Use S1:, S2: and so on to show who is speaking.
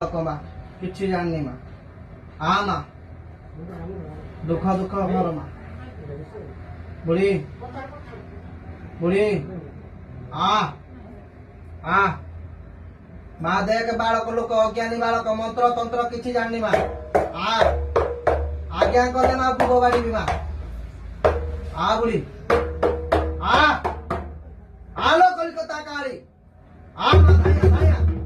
S1: माँ किसी जाननी माँ आ माँ दुख दुख घर माँ बुढ़ी बुढ़ी आ आ माँ देख बालक लोक अज्ञानी बालक मंत्र तंत्र किसी जाननी माँ आ आज्ञा कले माँ भूग बाड़ी माँ आ बुढ़ी आ लो कलिकता काली आ माँ